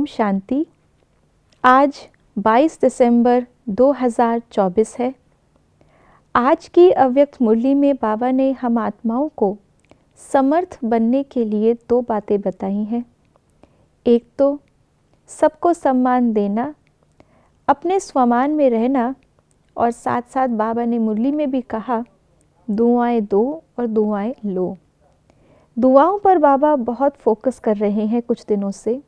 ओम शांति। आज 22 दिसंबर 2024 है। आज की अव्यक्त मुरली में बाबा ने हम आत्माओं को समर्थ बनने के लिए दो बातें बताई हैं। एक तो सबको सम्मान देना, अपने स्वमान में रहना, और साथ साथ बाबा ने मुरली में भी कहा दुआएं दो और दुआएं लो। दुआओं पर बाबा बहुत फोकस कर रहे हैं कुछ दिनों से,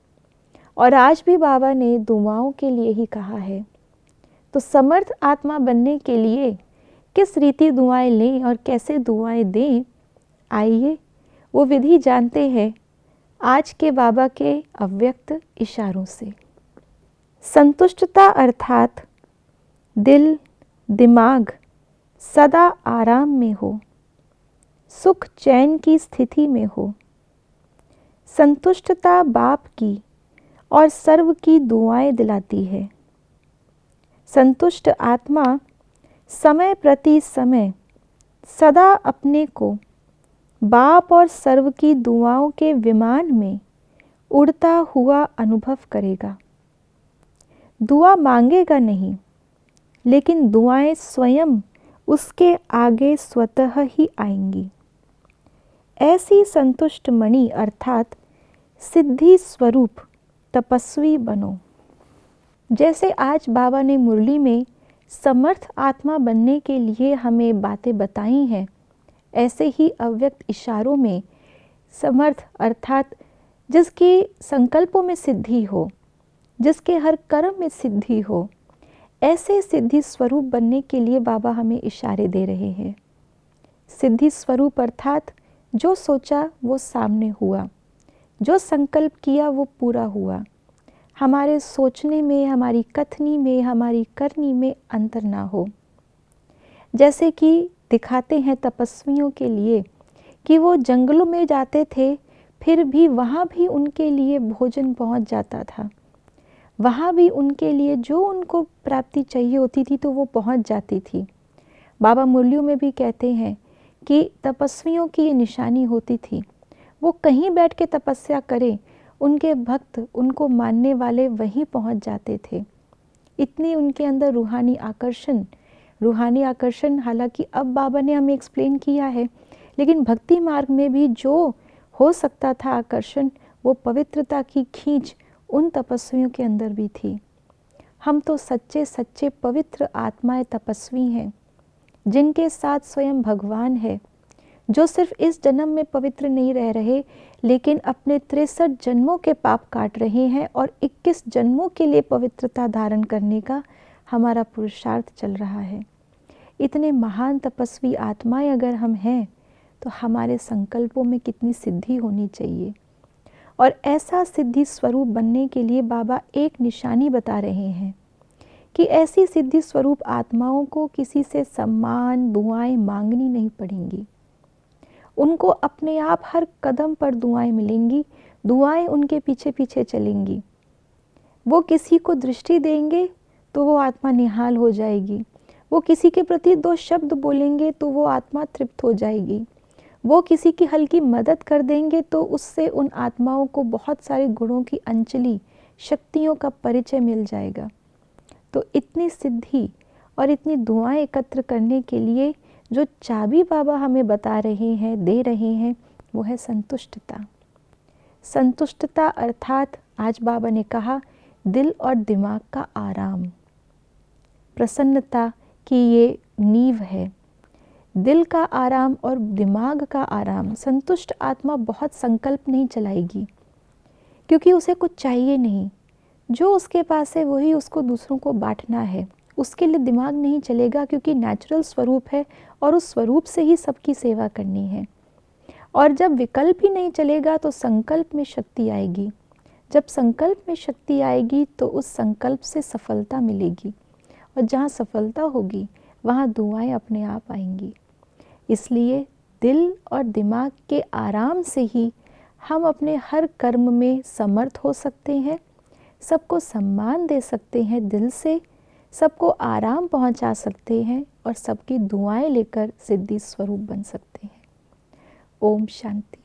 और आज भी बाबा ने दुआओं के लिए ही कहा है। तो समर्थ आत्मा बनने के लिए किस रीति दुआएं लें और कैसे दुआएं दें, आइए वो विधि जानते हैं आज के बाबा के अव्यक्त इशारों से। संतुष्टता अर्थात दिल दिमाग सदा आराम में हो, सुख चैन की स्थिति में हो। संतुष्टता बाप की और सर्व की दुआएं दिलाती है। संतुष्ट आत्मा समय प्रति समय सदा अपने को बाप और सर्व की दुआओं के विमान में उड़ता हुआ अनुभव करेगा। दुआ मांगेगा नहीं, लेकिन दुआएं स्वयं उसके आगे स्वतः ही आएंगी। ऐसी संतुष्ट मणि अर्थात सिद्धि स्वरूप तपस्वी बनो। जैसे आज बाबा ने मुरली में समर्थ आत्मा बनने के लिए हमें बातें बताई हैं, ऐसे ही अव्यक्त इशारों में समर्थ अर्थात जिसके संकल्पों में सिद्धि हो, जिसके हर कर्म में सिद्धि हो, ऐसे सिद्धि स्वरूप बनने के लिए बाबा हमें इशारे दे रहे हैं। सिद्धि स्वरूप अर्थात जो सोचा वो सामने हुआ, जो संकल्प किया वो पूरा हुआ। हमारे सोचने में, हमारी कथनी में, हमारी करनी में अंतर ना हो। जैसे कि दिखाते हैं तपस्वियों के लिए कि वो जंगलों में जाते थे, फिर भी वहाँ भी उनके लिए भोजन पहुँच जाता था। वहाँ भी उनके लिए जो उनको प्राप्ति चाहिए होती थी तो वो पहुँच जाती थी। बाबा मुरलियों में भी कहते हैं कि तपस्वियों की ये निशानी होती थी। वो कहीं बैठ के तपस्या करें, उनके भक्त, उनको मानने वाले वहीं पहुंच जाते थे। इतनी उनके अंदर रूहानी आकर्षण हालांकि अब बाबा ने हमें एक्सप्लेन किया है, लेकिन भक्ति मार्ग में भी जो हो सकता था आकर्षण, वो पवित्रता की खींच उन तपस्वियों के अंदर भी थी। हम तो सच्चे सच्चे पवित्र आत्माएं तपस्वी हैं, जिनके साथ स्वयं भगवान है, जो सिर्फ इस जन्म में पवित्र नहीं रह रहे, लेकिन अपने 63 जन्मों के पाप काट रहे हैं और 21 जन्मों के लिए पवित्रता धारण करने का हमारा पुरुषार्थ चल रहा है। इतने महान तपस्वी आत्माएं अगर हम हैं, तो हमारे संकल्पों में कितनी सिद्धि होनी चाहिए। और ऐसा सिद्धि स्वरूप बनने के लिए बाबा एक निशानी बता रहे हैं कि ऐसी सिद्धि स्वरूप आत्माओं को किसी से सम्मान दुआएं मांगनी नहीं पड़ेंगी। उनको अपने आप हर कदम पर दुआएं मिलेंगी, दुआएं उनके पीछे पीछे चलेंगी। वो किसी को दृष्टि देंगे तो वो आत्मा निहाल हो जाएगी। वो किसी के प्रति दो शब्द बोलेंगे तो वो आत्मा तृप्त हो जाएगी। वो किसी की हल्की मदद कर देंगे तो उससे उन आत्माओं को बहुत सारे गुणों की अंजलि, शक्तियों का परिचय मिल जाएगा। तो इतनी सिद्धि और इतनी दुआएं एकत्र करने के लिए जो चाबी बाबा हमें बता रहे हैं, दे रहे हैं, वो है संतुष्टता। संतुष्टता अर्थात आज बाबा ने कहा दिल और दिमाग का आराम। प्रसन्नता की ये नींव है। दिल का आराम और दिमाग का आराम। संतुष्ट आत्मा बहुत संकल्प नहीं चलाएगी, क्योंकि उसे कुछ चाहिए नहीं। जो उसके पास है वही उसको दूसरों को बांटना है। उसके लिए दिमाग नहीं चलेगा, क्योंकि नेचुरल स्वरूप है और उस स्वरूप से ही सबकी सेवा करनी है। और जब विकल्प ही नहीं चलेगा तो संकल्प में शक्ति आएगी। जब संकल्प में शक्ति आएगी तो उस संकल्प से सफलता मिलेगी, और जहाँ सफलता होगी वहाँ दुआएं अपने आप आएंगी। इसलिए दिल और दिमाग के आराम से ही हम अपने हर कर्म में समर्थ हो सकते हैं, सबको सम्मान दे सकते हैं दिल से, सबको आराम पहुंचा सकते हैं और सबकी दुआएं लेकर सिद्धि स्वरूप बन सकते हैं। ओम शांति।